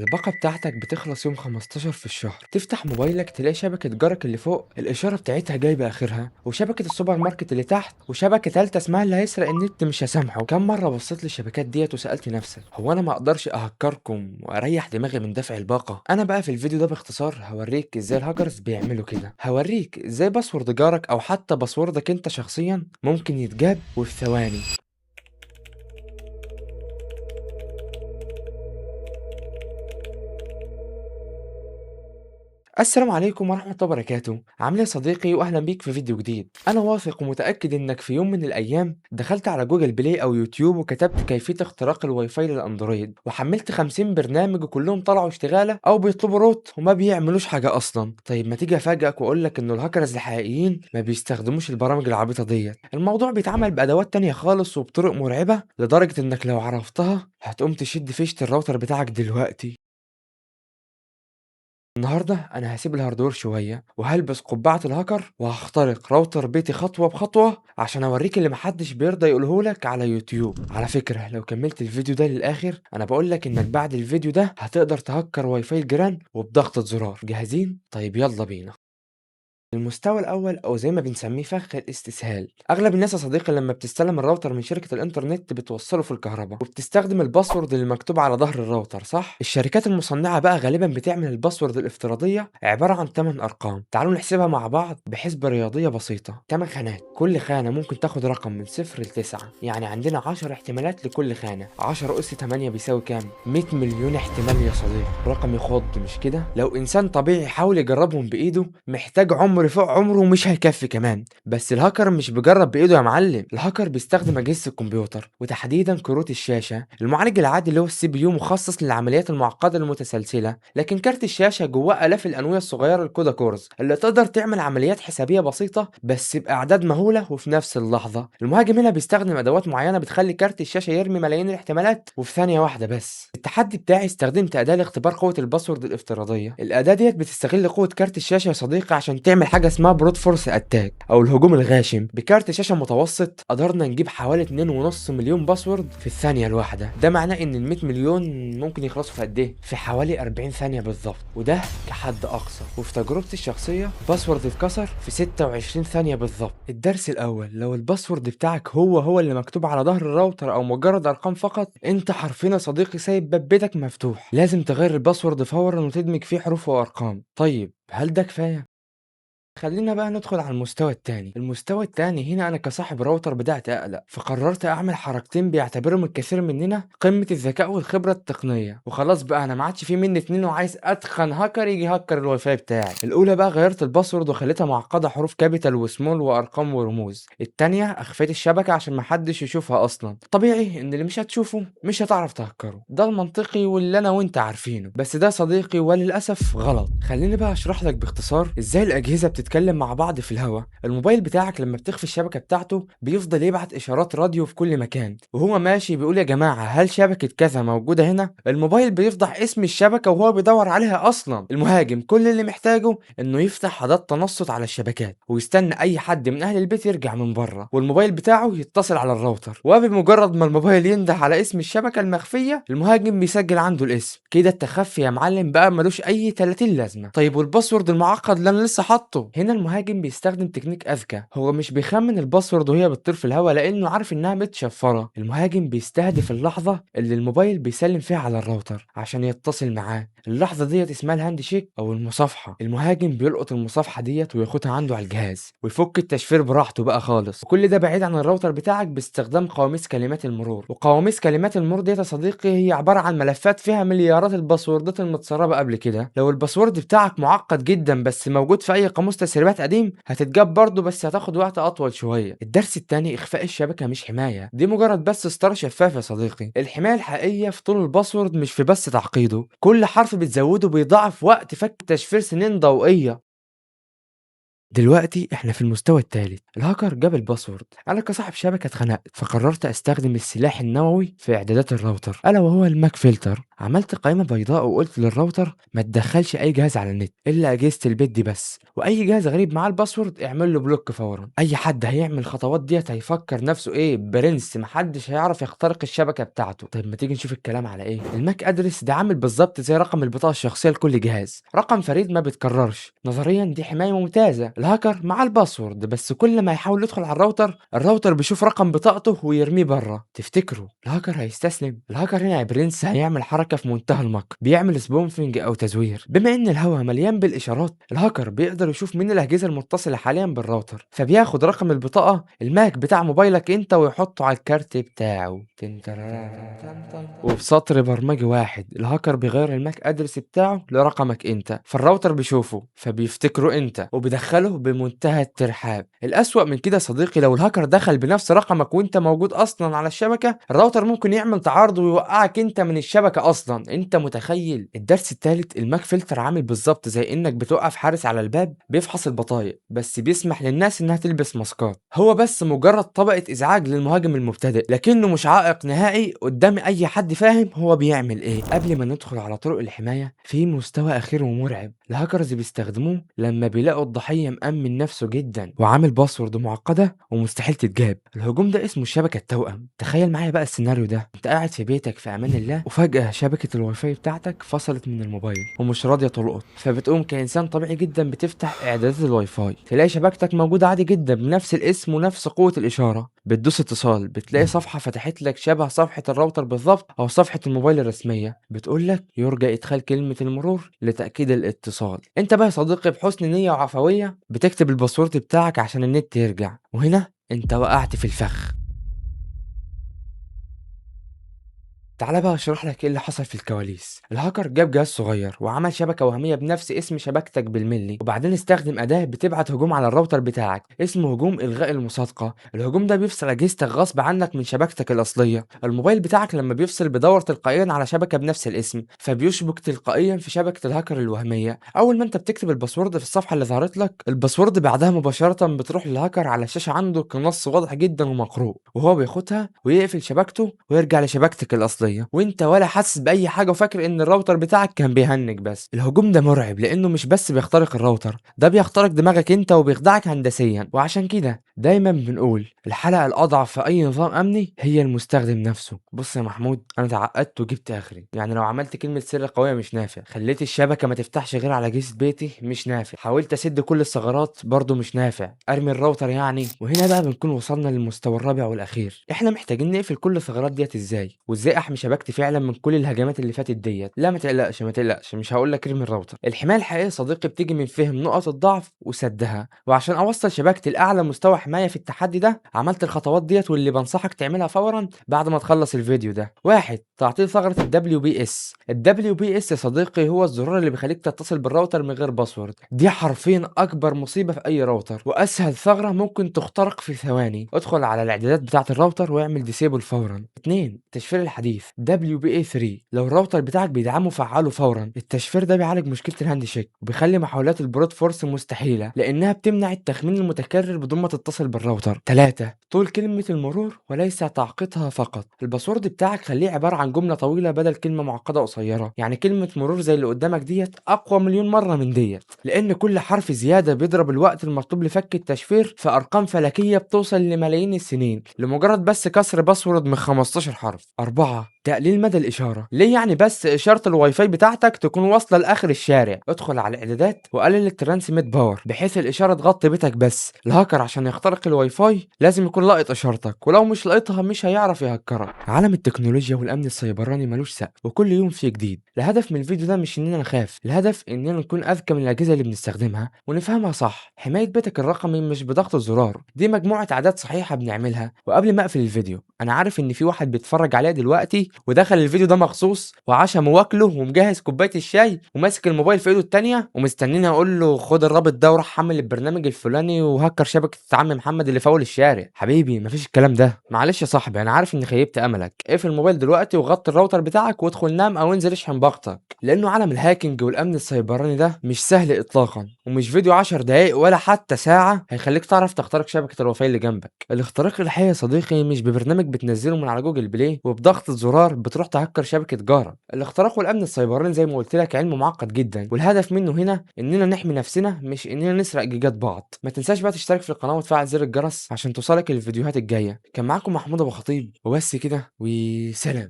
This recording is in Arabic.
الباقة بتاعتك بتخلص يوم 15 في الشهر، تفتح موبايلك تلاقي شبكة جارك اللي فوق الإشارة بتاعتها جايبة آخرها، وشبكة السوبر ماركت اللي تحت، وشبكة تالتة اسمها اللي هيسرق النت مش هسامحه. كم مرة بصيت للشبكات ديت وسألت نفسك هو أنا ما أقدرش أهكركم وأريح دماغي من دفع الباقة؟ أنا بقى في الفيديو ده باختصار هوريك إزاي الهاكرز بيعملوا كده، هوريك إزاي باسورد جارك أو حتى باسوردك أنت شخصيا ممكن يتجاب وفي ثواني. السلام عليكم ورحمة الله وبركاته، عامل ايه يا صديقي واهلا بيك في فيديو جديد. انا واثق ومتأكد انك في يوم من الايام دخلت على جوجل بلاي او يوتيوب وكتبت كيفية اختراق الواي فاي للاندرويد وحملت 50 برنامج وكلهم طلعوا اشتغالة او بيطلبوا روت وما بيعملوش حاجة اصلا. طيب ما تيجي افاجئك واقول لك انه الهاكرز الحقيقيين ما بيستخدموش البرامج العبيطة ديت، الموضوع بيتعمل بادوات تانية خالص وبطرق مرعبة لدرجة انك لو عرفتها هتقوم تشد فيشة الراوتر بتاعك دلوقتي. النهارده انا هسيب الهاردوير شويه وهلبس قبعه الهاكر وهخترق راوتر بيتي خطوه بخطوه عشان اوريك اللي محدش بيرضى يقولهولك على يوتيوب. على فكره لو كملت الفيديو ده للاخر انا بقولك انك بعد الفيديو ده هتقدر تهكر واي فاي الجيران وبضغطة زرار. جاهزين؟ طيب يلا بينا. المستوى الأول أو زي ما بنسميه فخ الاستسهال. أغلب الناس يا صديقي لما بتستلم الراوتر من شركة الإنترنت بتوصله في الكهرباء وبتستخدم الباسورد اللي مكتوب على ظهر الراوتر، صح؟ الشركات المصنعة بقى غالبا بتعمل الباسورد الافتراضية عبارة عن 8 أرقام. تعالوا نحسبها مع بعض بحسبة رياضية بسيطة. 8 خانات، كل خانة ممكن تاخد رقم من 0 ل 9، يعني عندنا 10 احتمالات لكل خانة. 10 أس 8 بيساوي كام؟ 100 مليون احتمال يا صديقي. رقم يخض مش كده؟ لو إنسان طبيعي حاول يجربهم بإيده محتاج عمر فوق عمره ومش هيكفي كمان. بس الهاكر مش بيجرب بايده يا معلم، الهاكر بيستخدم اجهزه الكمبيوتر وتحديدا كروت الشاشه. المعالج العادي اللي هو السي بي يو مخصص للعمليات المعقده المتسلسله، لكن كارت الشاشه جواه الاف الانويه الصغيره الكودا كورز اللي تقدر تعمل عمليات حسابيه بسيطه بس باعداد مهوله وفي نفس اللحظه. المهاجم هنا بيستخدم ادوات معينه بتخلي كارت الشاشه يرمي ملايين الاحتمالات وفي ثانيه واحده بس. التحدي بتاعي استخدمت اداه لاختبار قوه الباسورد الافتراضيه. الاداه ديت بتستغل قوه كارت الشاشه يا صديقي عشان تعمل حاجه اسمها برود فورس اتاك او الهجوم الغاشم. بكارت شاشه متوسط قدرنا نجيب حوالي 2.5 مليون باسورد في الثانيه الواحده. ده معناه ان ال 100 مليون ممكن يخلصوا في قد ايه؟ في حوالي 40 ثانيه بالظبط، وده كحد اقصى. وفي تجربتي الشخصيه باسورد اتكسر في 26 ثانيه بالظبط. الدرس الاول، لو الباسورد بتاعك هو اللي مكتوب على ظهر الراوتر او مجرد ارقام فقط، انت حرفيا يا صديقي سايب باب بيتك مفتوح. لازم تغير الباسورد فورا وتدمج فيه حروف وارقام. طيب هل ده كفايه؟ خلينا بقى ندخل على المستوى التاني. المستوى التاني هنا انا كصاحب راوتر بدأت اقلق، فقررت اعمل حركتين بيعتبرهم الكثير مننا قمة الذكاء والخبرة التقنية. وخلاص بقى انا ما عادش في مني اتنين وعايز اتخن هاكر يجي هكر الواي فاي بتاعي. الاولى بقى غيرت الباسورد وخليتها معقدة، حروف كابيتال وسمول وارقام ورموز. التانية اخفيت الشبكة عشان محدش يشوفها اصلا. طبيعي ان اللي مش هتشوفه مش هتعرف تهكره، ده المنطقي واللي انا وانت عارفينه. بس ده صديقي وللاسف غلط. خليني بقى اشرح لك باختصار ازاي الاجهزة بتتكلم مع بعض في الهوا. الموبايل بتاعك لما بتخفي الشبكة بتاعته بيفضل يبعت اشارات راديو في كل مكان وهو ماشي بيقول يا جماعة هل شبكة كذا موجودة هنا. الموبايل بيفضح اسم الشبكة وهو بيدور عليها اصلا. المهاجم كل اللي محتاجه انه يفتح حداد تنصت على الشبكات ويستنى اي حد من اهل البيت يرجع من بره والموبايل بتاعه يتصل على الراوتر، وبمجرد ما الموبايل ينده على اسم الشبكة المخفية المهاجم بيسجل عنده الاسم. كده التخفي يا معلم بقى ملوش اي 30 لازمة. طيب والباسورد المعقد اللي انا لسه حاطه؟ هنا المهاجم بيستخدم تكنيك اذكى، هو مش بيخمن الباسورد وهي بتطير في الهواء لانه عارف انها متشفره. المهاجم بيستهدف اللحظه اللي الموبايل بيسلم فيها على الراوتر عشان يتصل معاه. اللحظه ديت اسمها الهاند شيك او المصافحه. المهاجم بيلقط المصافحه ديت وياخدها عنده على الجهاز ويفك التشفير براحته بقى خالص، وكل ده بعيد عن الراوتر بتاعك باستخدام قواميس كلمات المرور. وقواميس كلمات المرور ديت يا صديقي هي عباره عن ملفات فيها مليارات الباسوردات المتسربه قبل كده. لو الباسورد بتاعك معقد جدا بس موجود في اي قاموس تسريبات قديم هتتجاب برضه بس هتاخد وقت اطول شويه. الدرس التاني، اخفاء الشبكه مش حمايه، دي مجرد بس ستاره شفاف يا صديقي. الحمايه الحقيقيه في طول الباسورد مش في بس تعقيده، كل حرف بتزوده بيضاعف وقت فك تشفير سنين ضوئيه. دلوقتي احنا في المستوى الثالث. الهاكر جاب الباسورد، انا كصاحب شبكه اتخنقت فقررت استخدم السلاح النووي في اعدادات الراوتر الا وهو الماك فلتر. عملت قائمة بيضاء وقلت للراوتر ما تدخلش أي جهاز على النت إلا أجهزة البيت دي بس، وأي جهاز غريب معاه الباسورد اعمل له بلوك فورا. أي حد هيعمل الخطوات ديت هيفكر نفسه إيه برنس، محدش هيعرف يخترق الشبكة بتاعته. طيب ما تيجي نشوف الكلام على إيه. الماك أدرس ده عامل بالظبط زي رقم البطاقة الشخصية لكل جهاز، رقم فريد ما بيتكررش. نظريا دي حماية ممتازة، الهاكر مع الباسورد بس كل ما يحاول يدخل على الراوتر بيشوف رقم بطاقته ويرميه بره. تفتكروا الهاكر هيستسلم؟ الهاكر هنا يا برنس هيعمل حركة في منتهى المكر، بيعمل سبونفنج او تزوير. بما ان الهوا مليان بالاشارات، الهاكر بيقدر يشوف مين الاجهزة المتصلة حاليا بالراوتر، فبياخد رقم البطاقة الماك بتاع موبايلك انت ويحطه على الكارت بتاعه. وبسطر برمجي واحد الهاكر بيغير الماك ادرس بتاعه لرقمك انت، فالراوتر بيشوفه فبيفتكره انت وبيدخله بمنتهى الترحاب. الاسوأ من كده يا صديقي، لو الهاكر دخل بنفس رقمك وانت موجود اصلا على الشبكة، الراوتر ممكن يعمل تعارض ويوقعك انت من الشبكة اصلا. انت متخيل؟ الدرس الثالث، الماك فلتر عامل بالظبط زي انك بتوقف حارس على الباب بيفحص البطايق، بس بيسمح للناس انها تلبس ماسكات. هو بس مجرد طبقة ازعاج للمهاجم المبتدئ، لكنه مش عائق نهائي قدام اي حد فاهم هو بيعمل ايه. قبل ما ندخل على طرق الحماية، في مستوى اخير ومرعب الهاكرز بيستخدموه لما بيلاقوا الضحية مأمن نفسه جدا وعامل باسورد معقدة ومستحيل تتجاب. الهجوم ده اسمه الشبكة التوأم. تخيل معايا بقى السيناريو ده، انت قاعد في بيتك في امان الله وفجأة شبكة الواي فاي بتاعتك فصلت من الموبايل ومش راضية تلقط، فبتقوم كإنسان طبيعي جدا بتفتح اعدادات الواي فاي، تلاقي شبكتك موجودة عادي جدا بنفس الاسم ونفس قوة الإشارة. بتدوس اتصال بتلاقي صفحة فتحت لك شبه صفحة الراوتر بالظبط أو صفحة الموبايل الرسمية، بتقول لك يرجى إدخال كلمة المرور لتأكيد الاتصال. انت بقى يا صديقي بحسن نية وعفوية بتكتب الباسورد بتاعك عشان النت يرجع، وهنا انت وقعت في الفخ. تعالى بقى اشرح لك ايه اللي حصل في الكواليس. الهاكر جاب جهاز صغير وعمل شبكة وهمية بنفس اسم شبكتك بالملي، وبعدين استخدم أداة بتبعت هجوم على الراوتر بتاعك اسمه هجوم إلغاء المصادقة. الهجوم ده بيفصل أجهزتك غصب عنك من شبكتك الأصلية. الموبايل بتاعك لما بيفصل بيدور تلقائيا على شبكة بنفس الاسم، فبيشبك تلقائيا في شبكة الهاكر الوهمية. أول ما أنت بتكتب الباسورد في الصفحة اللي ظهرت لك، الباسورد بعدها مباشرة بتروح للهاكر على الشاشة عنده كنص واضح جدا ومقروء، وهو بياخدها ويقفل شبكته ويرجع لشبكتك الأصلية وانت ولا حاسس باي حاجه وفاكر ان الراوتر بتاعك كان بيهنج بس. الهجوم ده مرعب لانه مش بس بيخترق الراوتر، ده بيخترق دماغك انت وبيخدعك هندسيا. وعشان كده دايما بنقول الحلقه الاضعف في اي نظام امني هي المستخدم نفسه. بص يا محمود، انا تعقدت وجبت اخري، يعني لو عملت كلمه سر قويه مش نافع، خليت الشبكه ما تفتحش غير على اجهزه بيتي مش نافع، حاولت اسد كل الثغرات برضه مش نافع، ارمي الراوتر يعني. وهنا بقى بنكون وصلنا للمستوى الرابع والاخير، احنا محتاجين نقفل كل الثغرات ديت ازاي، وازاي احمي شبكتي فعلا من كل الهجمات اللي فاتت ديت. لا ما تقلقش ما تقلقش، مش هقول لك ارمي الراوتر. الحمايه الحقيقيه يا صديقي بتيجي من فهم نقط الضعف وسدها، وعشان اوصل شبكتي لاعلى مستوى حمايه في التحدي ده عملت الخطوات ديت واللي بنصحك تعملها فورا بعد ما تخلص الفيديو ده. واحد، تعطيل ثغره الدبليو بي اس. الدبليو بي اس يا صديقي هو الزرار اللي بيخليك تتصل بالراوتر من غير باسورد، دي حرفيا اكبر مصيبه في اي راوتر واسهل ثغره ممكن تخترق في ثواني. ادخل على الاعدادات بتاعه الراوتر واعمل ديسيبل فورا. 2، تشفير الحديث دبليو بي اي 3. لو الراوتر بتاعك بيدعمه فعله فورا. التشفير ده بيعالج مشكله الهاند شيك وبيخلي محاولات البروت فورس مستحيله لانها بتمنع التخمين المتكرر بدون ما تتصل بالراوتر. 3، طول كلمه المرور وليس تعقيدها فقط. الباسورد بتاعك خليه عباره عن جمله طويله بدل كلمه معقده قصيره، يعني كلمه مرور زي اللي قدامك ديت اقوى مليون مره من ديت، لان كل حرف زياده بيضرب الوقت المطلوب لفك التشفير في ارقام فلكيه بتوصل لملايين السنين لمجرد بس كسر باسورد من 15 حرف. 4، تقليل مدى الإشارة. ليه؟ يعني بس إشارة الواي فاي بتاعتك تكون واصلة لآخر الشارع. ادخل على الإعدادات وقلل الترانسميت باور بحيث الإشارة تغطي بيتك بس. الهاكر عشان يخترق الواي فاي لازم يكون لاقط إشارتك، ولو مش لاقطها مش هيعرف يهكرك. عالم التكنولوجيا والأمن السيبراني ملوش سقف وكل يوم فيه جديد. الهدف من الفيديو ده مش إننا نخاف، الهدف إننا نكون أذكى من الأجهزة اللي بنستخدمها ونفهمها صح. حماية بيتك الرقمي مش بضغط الزرار، دي مجموعة عادات صحيحة بنعملها. وقبل ما أقفل الفيديو، أنا عارف إن في واحد بيتفرج عليا دلوقتي ودخل الفيديو ده مخصوص وعشا مواكله ومجهز كوبايه الشاي وماسك الموبايل في ايده التانية ومستنيني اقول له خد الرابط ده وروح حمل البرنامج الفلاني وهكر شبكه عم محمد اللي في اول الشارع. حبيبي مفيش الكلام ده، معلش يا صاحبي انا عارف اني خيبت املك. اقفل الموبايل دلوقتي وغطي الراوتر بتاعك وادخل نام او انزل اشحن باقتك، لانه عالم الهاكينج والامن السيبراني ده مش سهل اطلاقا، ومش فيديو 10 دقايق ولا حتى ساعه هيخليك تعرف تخترق شبكه الواي فاي اللي جنبك. الاختراق الحقيقي يا صديقي مش ببرنامج بتنزله من على جوجل بلاي وبضغط زرار تغار بتروح تهكر شبكة جارك. الاختراق والامن السيبراني زي ما قلت لك علم معقد جدا، والهدف منه هنا اننا نحمي نفسنا مش اننا نسرق جيجات بعض. ما تنساش بقى تشترك في القناة وتفعل زر الجرس عشان توصلك الفيديوهات الجاية. كان معاكم محمود ابو خطيب وبس كده، وسلام.